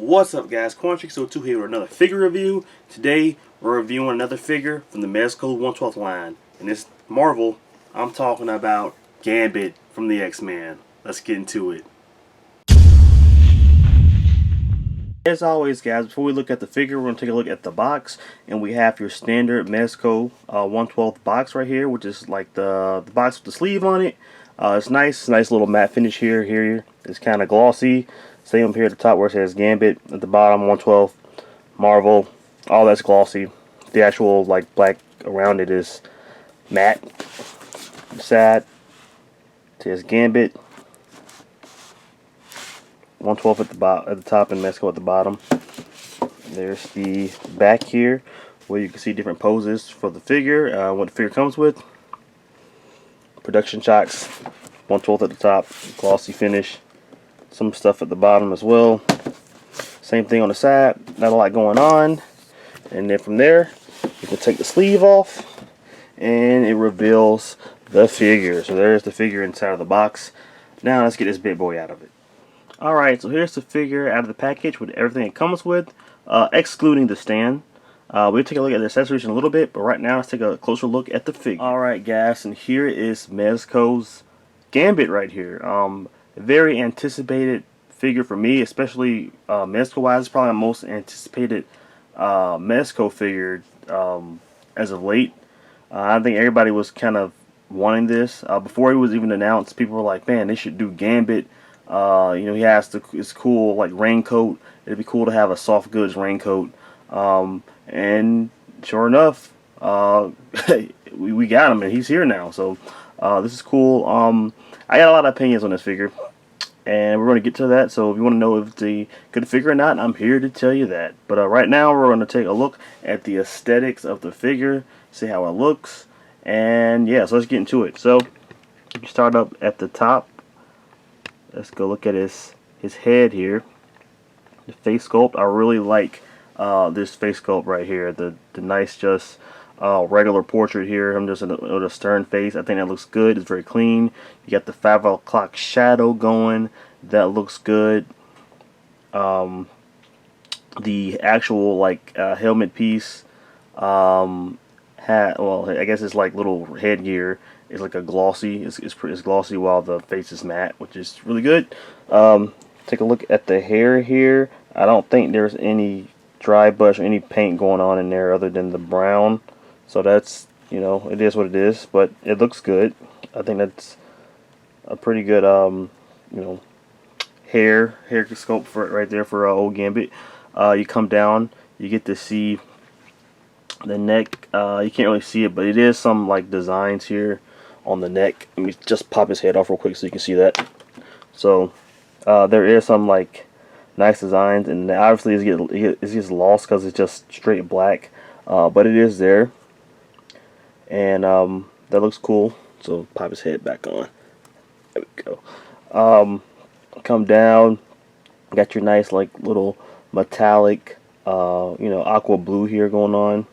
What's up, guys? Corntrix02 here with another figure review. Today we're reviewing another figure from the Mezco 1/12 line. And it's Marvel. I'm talking about Gambit from the X-Men. Let's get into it. As always, guys, before we look at the figure, we're going to take a look at the box. And we have your standard Mezco 1/12 box right here, which is like the box with the sleeve on it. It's nice little matte finish here. Here it's kind of glossy. Same up here at the top where it says Gambit. At the bottom, 1/12 Marvel. All that's glossy. The actual like black around it is matte. The side says Gambit. 1/12 at the top and Mezco at the bottom. There's the back here where you can see different poses for the figure. What the figure comes with. Production shocks. 1/12 at the top. Glossy finish. Some stuff at the bottom as well. Same thing on the side. Not a lot going on. And then from there, you can take the sleeve off, and it reveals the figure. So there's the figure inside of the box. Now let's get this big boy out of it. Alright, so here's the figure out of the package with everything it comes with, excluding the stand. We'll take a look at the accessories in a little bit, but right now let's take a closer look at the figure. Alright, guys, and here is Mezco's Gambit right here. Very anticipated figure for me, especially Mezco wise. It's probably my most anticipated Mezco figure as of late. I think everybody was kind of wanting this. Before he was even announced, people were like, man, they should do Gambit. You know, he has this cool like raincoat. It'd be cool to have a soft goods raincoat. And sure enough, we got him, and he's here now. So this is cool. I got a lot of opinions on this figure, and we're going to get to that. So if you want to know if it's a good figure or not, I'm here to tell you that. But right now we're going to take a look at the aesthetics of the figure, see how it looks, and yeah, so let's get into it. So if you start up at the top, let's go look at his head here. The face sculpt, I really like this face sculpt right here. The nice just regular portrait here. I'm just with a stern face. I think that looks good. It's very clean. You got the 5 o'clock shadow going. That looks good. The actual like helmet piece well, I guess it's like little headgear. It's like a glossy. It's glossy while the face is matte, which is really good. Take a look at the hair here. I don't think there's any dry brush or any paint going on in there other than the brown. So that's, you know, it is what it is, but it looks good. I think that's a pretty good, you know, hair sculpt for it right there for old Gambit. You come down, you get to see the neck. You can't really see it, but it is some like designs here on the neck. Let me just pop his head off real quick so you can see that. So there is some like nice designs, and obviously it's just lost because it's just straight black, but it is there. And that looks cool. So pop his head back on. There we go. Come down. Got your nice like little metallic, you know, aqua blue here going on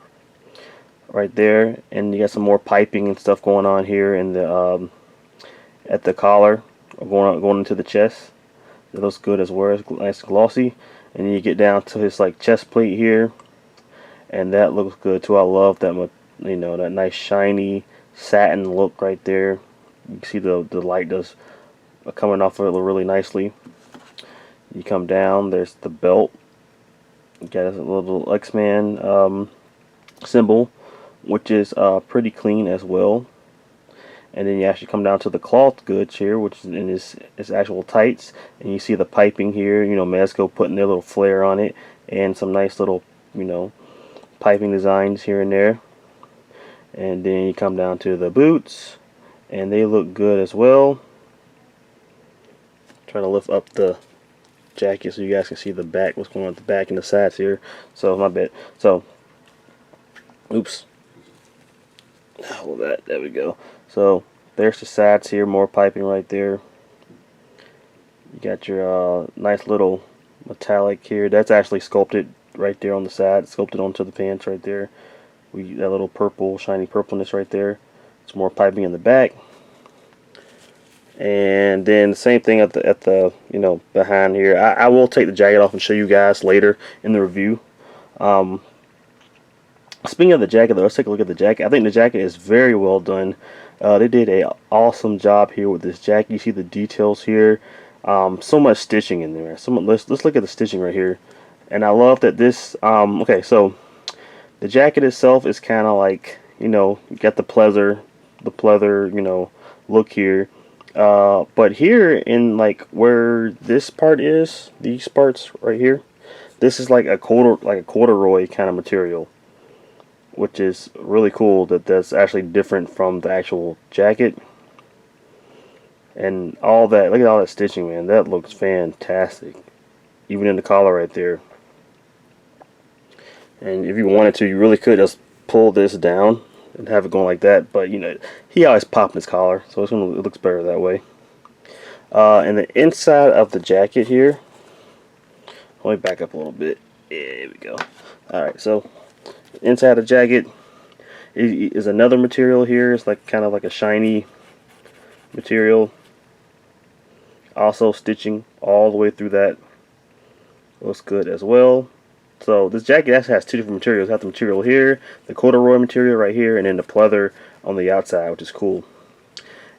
right there, and you got some more piping and stuff going on here in the at the collar, going into the chest. It looks good as well. It's nice glossy, and then you get down to his like chest plate here, and that looks good too. I love that. You know, that nice shiny satin look right there. You can see the light does coming off of it really nicely. You come down, there's the belt. You got a little X-Men symbol, which is pretty clean as well. And then you actually come down to the cloth goods here, which is in his actual tights, and you see the piping here. You know, Mezco putting their little flair on it, and some nice little, you know, piping designs here and there. And then you come down to the boots, and they look good as well. Trying to lift up the jacket so you guys can see the back, what's going on at the back and the sides here. So my bad. So, oops. Hold that. There we go. So there's the sides here, more piping right there. You got your nice little metallic here. That's actually sculpted right there on the side, sculpted onto the pants right there. That little purple, shiny purpleness right there. It's more piping in the back. And then same thing at the you know, behind here. I will take the jacket off and show you guys later in the review. Speaking of the jacket though, let's take a look at the jacket. I think the jacket is very well done. They did a awesome job here with this jacket. You see the details here. So much stitching in there. Let's look at the stitching right here. And I love that this okay, so the jacket itself is kind of like, you know, you got the pleather, you know, look here. But here in like where this part is, these parts right here, this is like a corduroy kind of material, which is really cool that that's actually different from the actual jacket. And all that, look at all that stitching, man. That looks fantastic. Even in the collar right there. And if you wanted to, you really could just pull this down and have it going like that. But, you know, he always popped his collar, so it looks better that way. And the inside of the jacket here, let me back up a little bit. There we go. Alright, so inside the jacket is another material here. It's like kind of like a shiny material. Also stitching all the way through that. Looks good as well. So this jacket actually has two different materials. You have the material here, the corduroy material right here, and then the pleather on the outside, which is cool.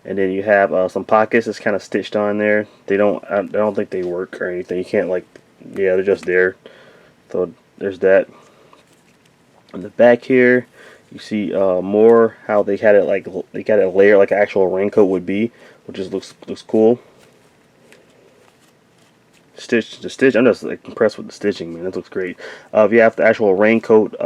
And then you have some pockets that's kind of stitched on there. I don't think they work or anything. You can't like, yeah, they're just there. So there's that. On the back here, you see more how they had it like they got it layered like an actual raincoat would be, which just looks cool. The stitch, I'm just like impressed with the stitching, man. That looks great. If you have the actual raincoat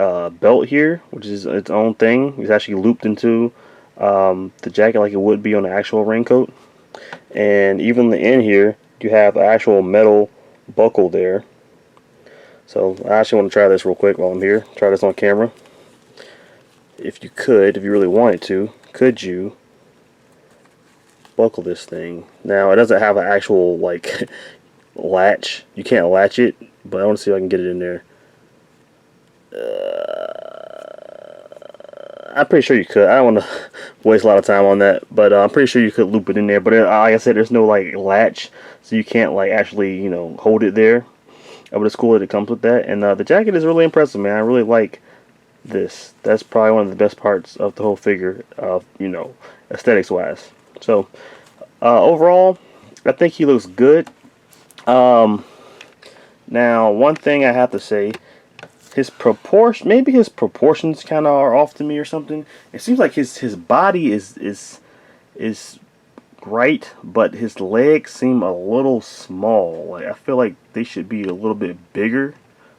belt here, which is its own thing, it's actually looped into the jacket like it would be on the actual raincoat. And even the end here, you have an actual metal buckle there. So I actually want to try this real quick while I'm here. Try this on camera. If you really wanted to, could you buckle this thing? Now it doesn't have an actual like latch. You can't latch it, but I want to see if I can get it in there. I'm pretty sure you could. I don't want to waste a lot of time on that, but I'm pretty sure you could loop it in there. But like I said, there's no like latch, so you can't like actually, you know, hold it there. But it's cool that it comes with that. And the jacket is really impressive, man. I really like this. That's probably one of the best parts of the whole figure, you know, aesthetics wise. So overall, I think he looks good. Now one thing I have to say, maybe his proportions kind of are off to me or something. It seems like his body is right, but his legs seem a little small. Like I feel like they should be a little bit bigger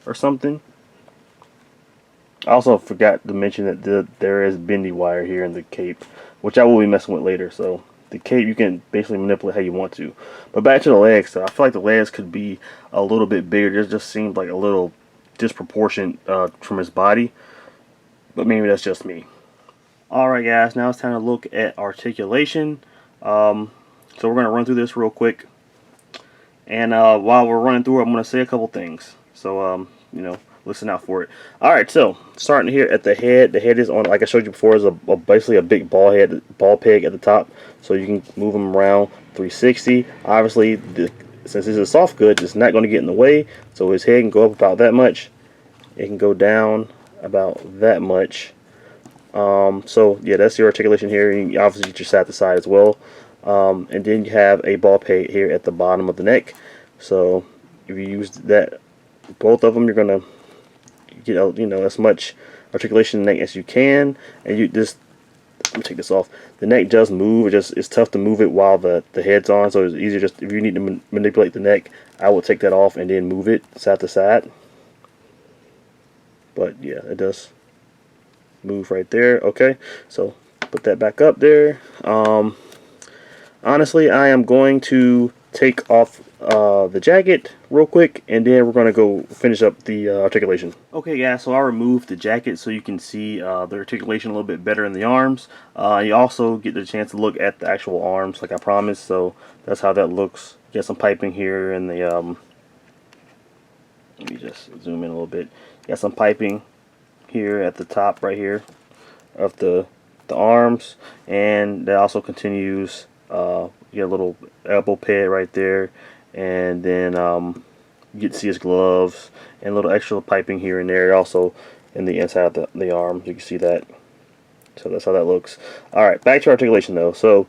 or something. I also forgot to mention that there is bendy wire here in the cape, which I will be messing with later. So the cape you can basically manipulate how you want to. But back to the legs, so I feel like the legs could be a little bit bigger. It just seems like a little disproportionate from his body, but maybe that's just me. Alright guys, now it's time to look at articulation. So we're going to run through this real quick, and while we're running through it, I'm going to say a couple things, so you know, listen out for it. Alright, so starting here at the head is on, like I showed you before, is basically a big ball peg at the top, so you can move them around 360. Obviously, since this is soft goods, it's not going to get in the way, so his head can go up about that much. It can go down about that much. So yeah, that's the articulation here. You obviously get your side to side as well. And then you have a ball peg here at the bottom of the neck. So if you use that, both of them, you're gonna get, you know, as much articulation in the neck as you can. And you just, let me take this off. The neck does move. It's tough to move it while the head's on. So it's easier just if you need to manipulate the neck, I will take that off and then move it side to side. But yeah, it does move right there. Okay, so put that back up there. Honestly, I am going to take off the jacket real quick, and then we're going to go finish up the articulation. Okay guys, so I removed the jacket so you can see the articulation a little bit better in the arms. You also get the chance to look at the actual arms like I promised, so that's how that looks. Get some piping here in the let me just zoom in a little bit. Got some piping here at the top right here of the the arms, and that also continues. You get a little elbow pad right there, and then you get to see his gloves and a little extra piping here and there, also in the inside of the arms. You can see that. So that's how that looks. Alright, back to articulation though. So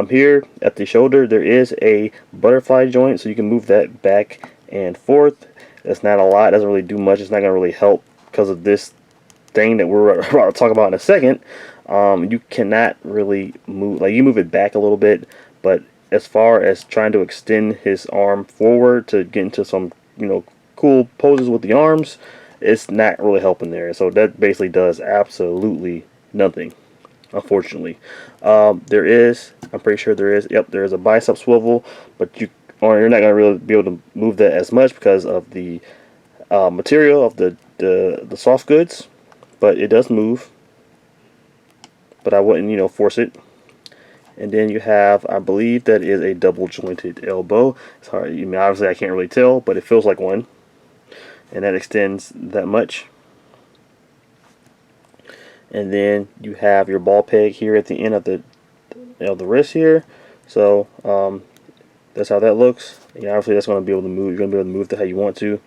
here at the shoulder there is a butterfly joint, so you can move that back and forth. That's not a lot, it doesn't really do much, it's not going to really help because of this thing that we're about to talk about in a second. You cannot really move, like you move it back a little bit, but as far as trying to extend his arm forward to get into some, you know, cool poses with the arms, it's not really helping there. So that basically does absolutely nothing, unfortunately. There is, I'm pretty sure there is, yep, there is a bicep swivel, but you're not going to really be able to move that as much because of the material of the soft goods, but it does move. But I wouldn't, you know, force it. And then you have, I believe that is a double jointed elbow. It's hard, I mean, obviously I can't really tell, but it feels like one, and that extends that much. And then you have your ball peg here at the end of the wrist here. So that's how that looks. And obviously that's going to be able to move. You're going to be able to move that how you want to.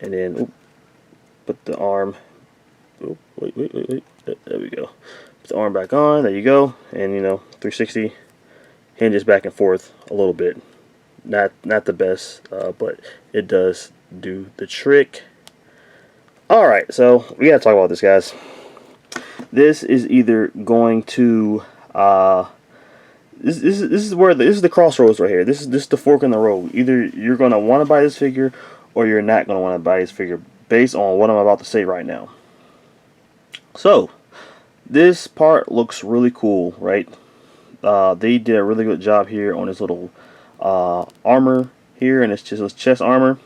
And then put the arm. Wait. There we go. Put the arm back on. There you go. And you know, 360 hinges back and forth a little bit. Not the best, but it does do the trick. All right, so we got to talk about this, guys. This is either going to this is the crossroads right here. This is the fork in the road. Either you're going to want to buy this figure or you're not going to want to buy this figure based on what I'm about to say right now. So this part looks really cool, right? They did a really good job here on his little armor here, and it's just his chest armor.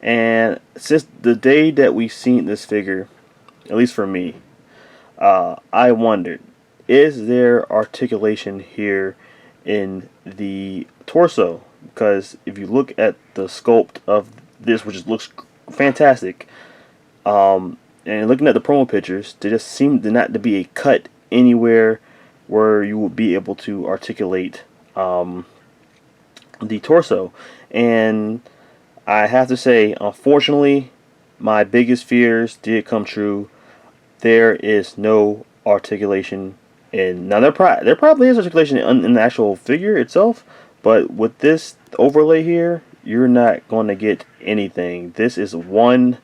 And since the day that we've seen this figure, at least for me, I wondered, is there articulation here in the torso? Because if you look at the sculpt of this, which looks fantastic, and looking at the promo pictures, there just seemed not to be a cut anywhere where you would be able to articulate the torso. And I have to say, unfortunately, my biggest fears did come true. There is no articulation in, now there probably is articulation in the actual figure itself, but with this overlay here, you're not going to get anything. This is one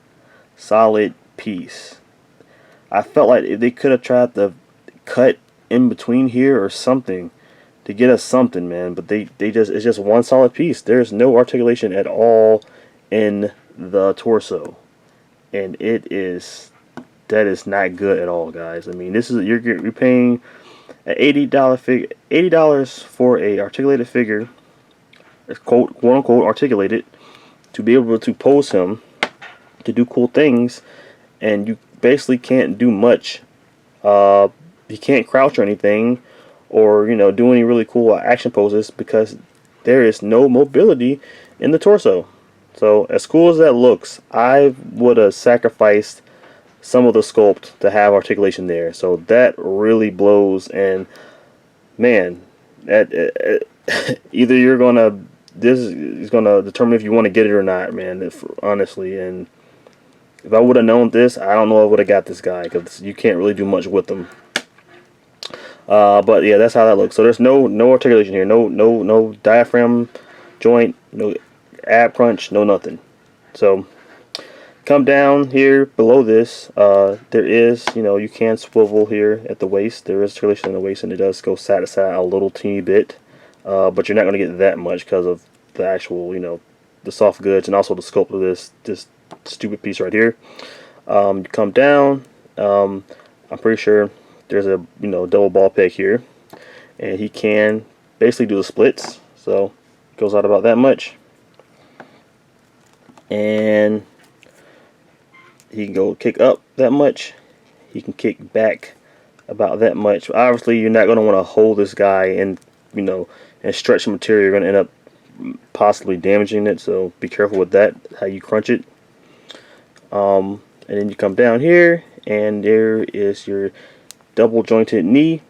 solid piece. I felt like if they could have tried to cut in between here or something to get us something, man, but they just, it's just one solid piece. There's no articulation at all in the torso, and that is not good at all, guys. I mean, this is, you're paying an $80 for a articulated figure, quote unquote articulated, to be able to pose him, to do cool things, and you basically can't do much. You can't crouch or anything, or you know, do any really cool action poses because there is no mobility in the torso. So as cool as that looks, I would have sacrificed some of the sculpt to have articulation there. So that really blows. And man, either you're gonna, this is gonna determine if you want to get it or not, man, honestly. And if I would have known this, I don't know if I would have got this guy, because you can't really do much with them. But yeah, that's how that looks. So there's no articulation here, no diaphragm joint, no ab crunch, no nothing. So come down here below this, there is, you know, you can swivel here at the waist. There is articulation in the waist, and it does go side to side a little teeny bit, but you're not going to get that much because of the actual, you know, the soft goods and also the sculpt of this stupid piece right here. You come down, I'm pretty sure there's a, you know, double ball peg here, and he can basically do the splits, so it goes out about that much. And he can go kick up that much, he can kick back about that much. Obviously you're not going to want to hold this guy and, you know, and stretch the material. You're going to end up possibly damaging it, so be careful with that, how you crunch it. And then you come down here, and there is your double jointed knee,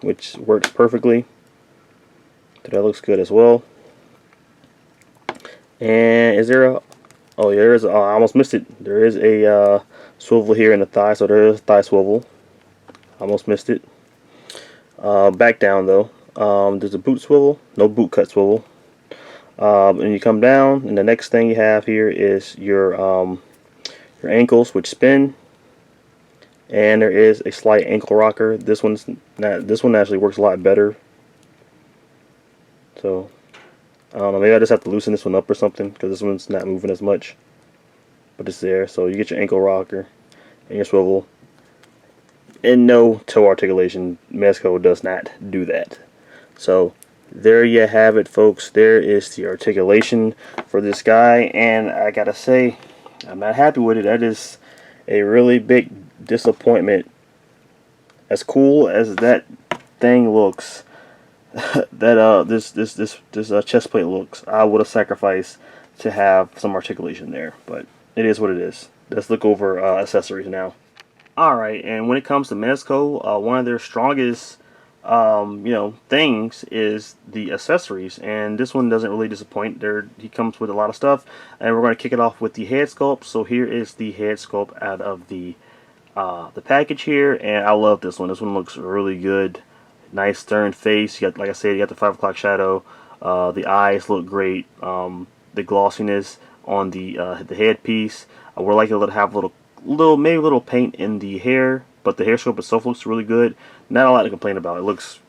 which works perfectly. So that looks good as well. And is there a... Oh, yeah, there is. I almost missed it. There is a swivel here in the thigh, so there is thigh swivel. Almost missed it. Back down though. There's a boot swivel, no boot cut swivel. And you come down, and the next thing you have here is your ankles, which spin, and there is a slight ankle rocker. This one's not. This one actually works a lot better. So I don't know. Maybe I just have to loosen this one up or something because this one's not moving as much. But it's there. So you get your ankle rocker and your swivel. And no toe articulation. Mezco does not do that. So there you have it, folks. There is the articulation for this guy, and I gotta say, I'm not happy with it. That is a really big disappointment. As cool as that thing looks, that this chest plate looks, I would have sacrificed to have some articulation there. But it is what it is. Let's look over accessories now. Alright, and when it comes to Mezco, one of their strongest things is the accessories, and this one doesn't really disappoint. He comes with a lot of stuff, and we're going to kick it off with the head sculpt. So here is the head sculpt out of the package here, and I love this one. This one looks really good. Nice stern face. You got, like I said, you got the 5 o'clock shadow. The eyes look great. The glossiness on the headpiece. I would like it to have maybe a little paint in the hair, but the hair sculpt itself looks really good. Not a lot to complain about. It looks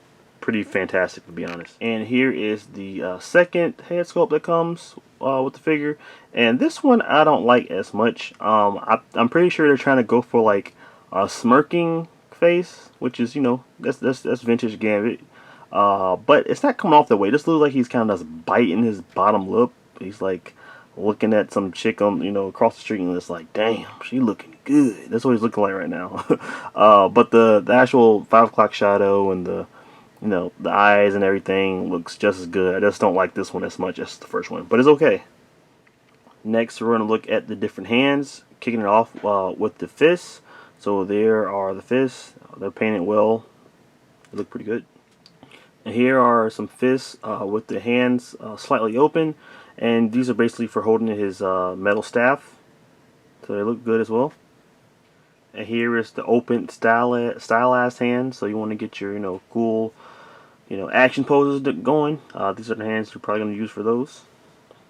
pretty fantastic, to be honest. And here is the second head sculpt that comes with the figure, and this one I don't like as much. I'm pretty sure they're trying to go for like a smirking face, which is, that's vintage Gambit, but it's not coming off that way. This looks like he's kind of just biting his bottom lip. He's like looking at some chick on across the street, and it's like, damn, she looking good. That's what he's looking like right now. But the actual 5 o'clock shadow and the the eyes and everything looks just as good. I just don't like this one as much as the first one, but it's okay. Next, we're going to look at the different hands, kicking it off with the fists. So there are the fists. They're painted well. They look pretty good. And here are some fists with the hands slightly open, and these are basically for holding his metal staff. So they look good as well. And here is the open stylized hand. So you want to get your cool action poses going. These are the hands you're probably going to use for those.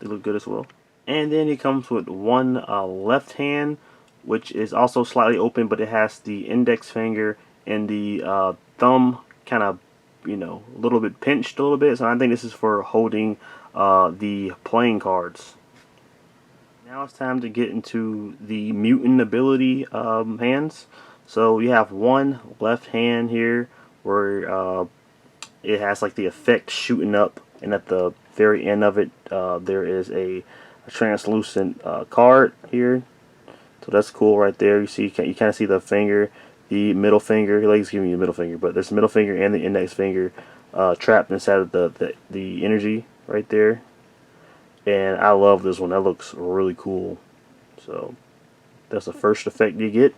They look good as well. And then it comes with one left hand, which is also slightly open, but it has the index finger and the thumb kind of a little bit pinched a little bit. So I think this is for holding the playing cards. Now it's time to get into the mutant ability hands. So you have one left hand here where it has like the effect shooting up, and at the very end of it there is a translucent card here. So that's cool right there. You see, you kind of see the finger, the middle finger. Like he's giving you a middle finger, but there's the middle finger and the index finger trapped inside of the energy right there. And I love this one. That looks really cool. So that's the first effect you get.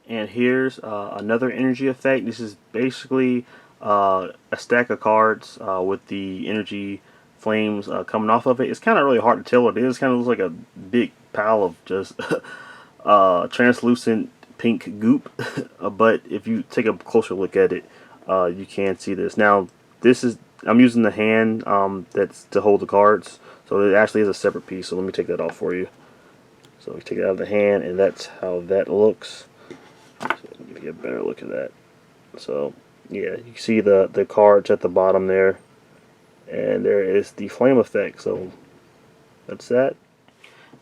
And here's another energy effect. This is basically a stack of cards with the energy flames coming off of it. It's kind of really hard to tell what it is. It kind of looks like a big pile of just translucent pink goop. But if you take a closer look at it, you can see this. Now, I'm using the hand that's to hold the cards. So it actually is a separate piece. So let me take that off for you. So we take it out of the hand, and that's how that looks. So let me get a better look at that. So yeah, you see the cards at the bottom there, and there is the flame effect. So that's that.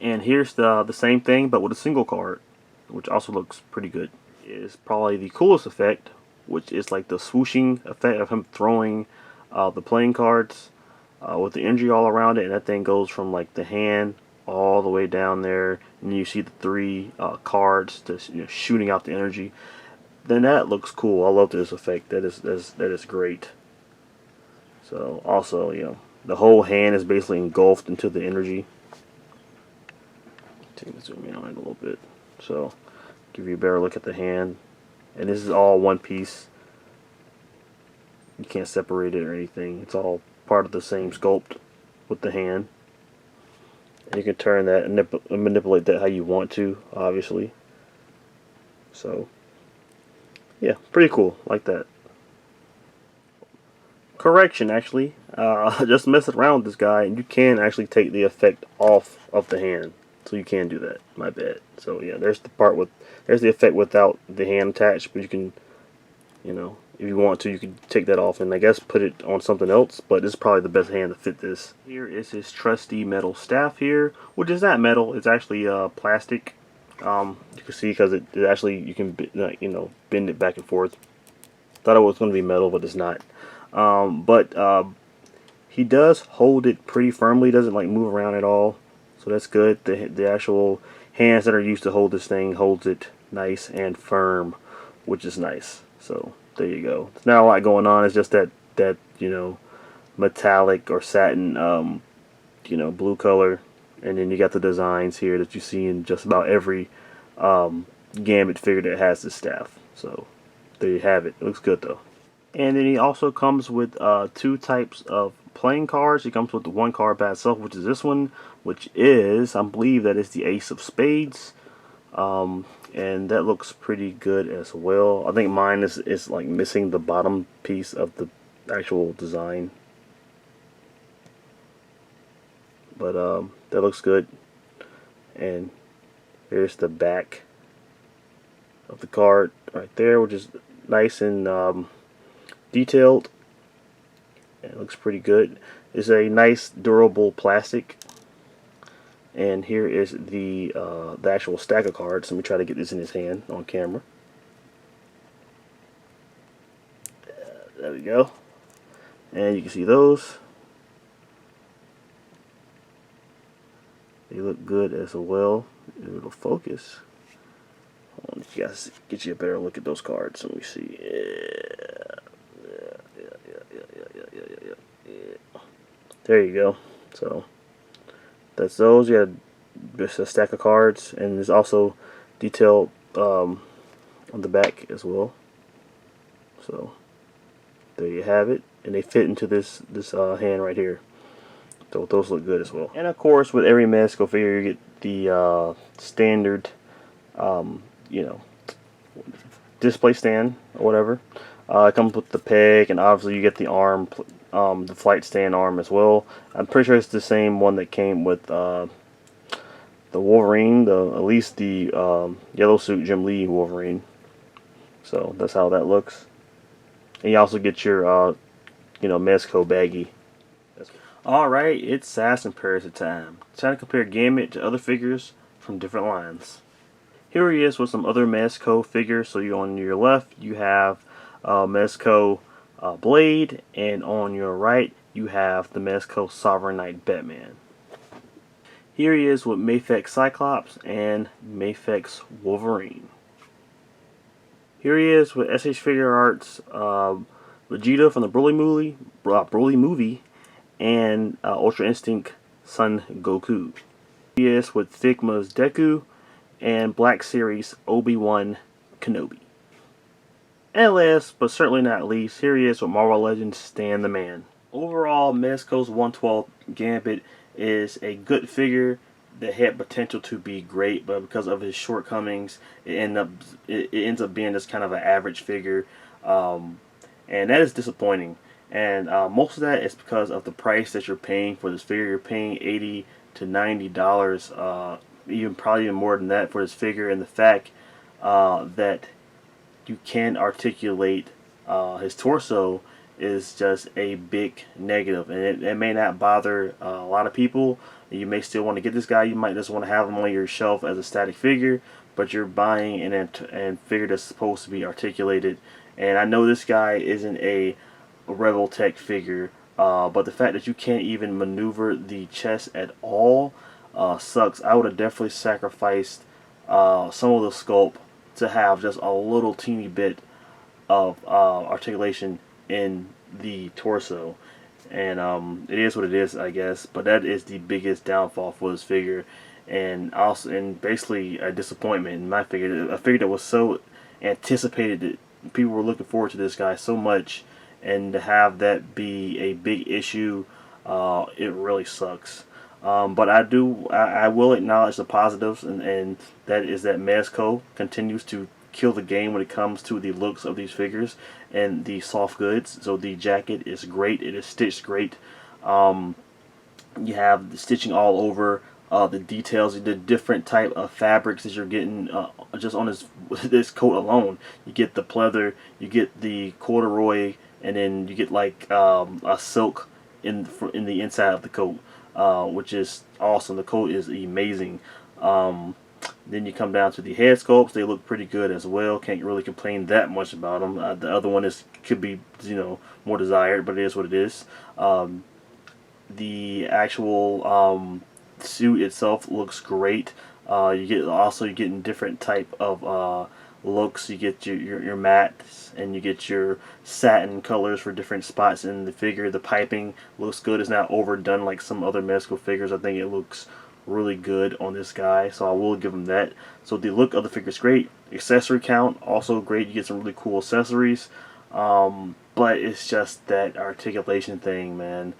And here's the same thing, but with a single card, which also looks pretty good. Is probably the coolest effect, which is like the swooshing effect of him throwing the playing cards with the energy all around it, and that thing goes from like the hand all the way down there, and you see the 3 cards just shooting out the energy. Then that looks cool. I love this effect. That is great. So also, the whole hand is basically engulfed into the energy. Take the zoom in on it a little bit, so give you a better look at the hand. and this is all one piece. You can't separate it or anything. It's all part of the same sculpt with the hand. And you can turn that and manipulate that how you want to, obviously. So, yeah, pretty cool, like that. Correction, actually, just messing around with this guy, and you can actually take the effect off of the hand. So you can do that. My bad. So yeah, there's the part with, there's the effect without the hand attached, but you can, you know, if you want to, you can take that off and I guess put it on something else, but this is probably the best hand to fit this. Here is his trusty metal staff here, which is not metal, it's actually plastic. You can see because it actually, you can, you know, bend it back and forth. Thought it was going to be metal, but it's not. But he does hold it pretty firmly, doesn't like move around at all, so that's good. The actual hands that are used to hold this thing holds it nice and firm, which is nice. So there you go. There's not a lot going on. It's just that you know, metallic or satin you know, blue color, and then you got the designs here that you see in just about every Gambit figure that has this staff. So there you have it. It looks good though. And then he also comes with two types of playing cards. He comes with the one card by itself, which is this one, which is, I believe that is the Ace of Spades. And that looks pretty good as well. I think mine is like missing the bottom piece of the actual design. But that looks good. And here's the back of the card right there, which is nice and detailed. It looks pretty good. It's a nice durable plastic. And here is the actual stack of cards. Let me try to get this in his hand on camera. There we go. And you can see those. They look good as well. It'll focus. Hold on, you guys get you a better look at those cards. Let me see. Yeah. There you go. So that's those. You had just a stack of cards, and there's also detail on the back as well. So there you have it, and they fit into this hand right here. So those look good as well. And of course, with every Mezco figure, you get the standard, you know, display stand or whatever. It comes with the peg, and obviously you get the arm, the flight stand arm as well. I'm pretty sure it's the same one that came with the Wolverine, at least the yellow suit Jim Lee Wolverine. So that's how that looks. And you also get your, you know, Mezco baggie. Alright, it's Sass and Parasite time. Trying to compare Gambit to other figures from different lines. Here he is with some other Mezco figures. So you on your left you have Mezco Blade, and on your right you have the Mezco Sovereign Knight Batman. Here he is with Mafex Cyclops and Mafex Wolverine. Here he is with SH Figure Arts Vegeta from the Broly movie, and Ultra Instinct Son Goku. He is with Figma's Deku and Black Series Obi-Wan Kenobi. And last, but certainly not least, here he is with Marvel Legends Stan the Man. Overall, Mezco's 112 Gambit is a good figure that had potential to be great, but because of his shortcomings, it ends up being just kind of an average figure, and that is disappointing. And most of that is because of the price that you're paying for this figure. You're paying $80 to $90, probably even more than that for this figure, and the fact that you can articulate his torso is just a big negative, and it may not bother a lot of people. You may still want to get this guy. You might just want to have him on your shelf as a static figure, but you're buying and figure that's supposed to be articulated. And I know this guy isn't a Rebel Tech figure, but the fact that you can't even maneuver the chest at all sucks. I would have definitely sacrificed some of the sculpt to have just a little teeny bit of articulation in the torso. And it is what it is, I guess, but that is the biggest downfall for this figure, and basically a disappointment in my figure. A figure that was so anticipated it. People were looking forward to this guy so much, and to have that be a big issue, it really sucks. But I will acknowledge the positives, and that is that Mezco continues to kill the game when it comes to the looks of these figures and the soft goods. So the jacket is great. It is stitched great. Um, you have the stitching all over. The details, the different type of fabrics that you're getting just on this coat alone. You get the pleather, you get the corduroy, and then you get like a silk in the inside of the coat, which is awesome. The coat is amazing. Um, then you come down to the head sculpts; they look pretty good as well. Can't really complain that much about them. The other one could be more desired, but it is what it is. The actual suit itself looks great. You're getting different type of looks. You get your mattes, and you get your satin colors for different spots in the figure. The piping looks good. It's not overdone like some other Mezco figures. I think it looks really good on this guy, so I will give him that. So the look of the figure is great. Accessory count also great. You get some really cool accessories, but it's just that articulation thing, man.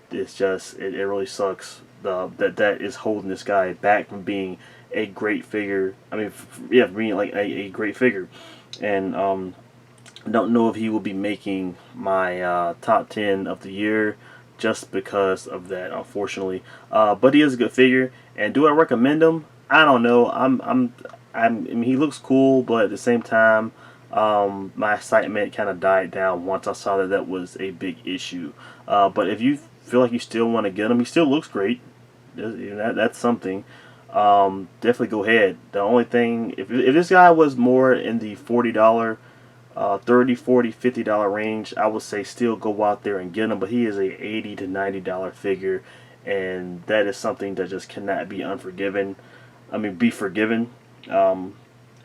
It's just it really sucks. That is holding this guy back from being a great figure. I mean, yeah, being like a great figure, and don't know if he will be making my top 10 of the year just because of that, unfortunately. But he is a good figure, and do I recommend him? I don't know. I mean, he looks cool, but at the same time, my excitement kind of died down once I saw that that was a big issue. But if you feel like you still want to get him, he still looks great. That's something. Definitely go ahead. The only thing, if this guy was more in the $40, 30, 40, $50 range, I would say still go out there and get him. But he is a $80 to $90 figure, and that is something that just cannot be unforgiven. I mean, be forgiven. And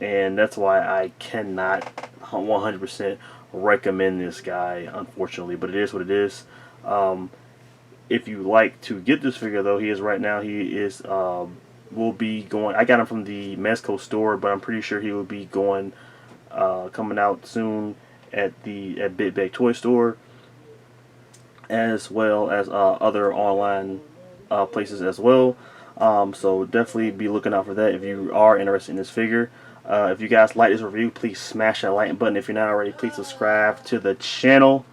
that's why I cannot 100% recommend this guy, unfortunately. But it is what it is. If you like to get this figure, though, he is will be going. I got him from the Mezco store, but I'm pretty sure he will be going coming out soon at Big Bag Toy Store, as well as other online places as well. So definitely be looking out for that if you are interested in this figure. If you guys like this review, please smash that like button. If you're not already, please subscribe to the channel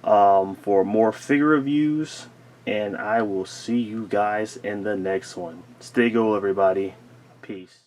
for more figure reviews. And I will see you guys in the next one. Stay gold, everybody. Peace.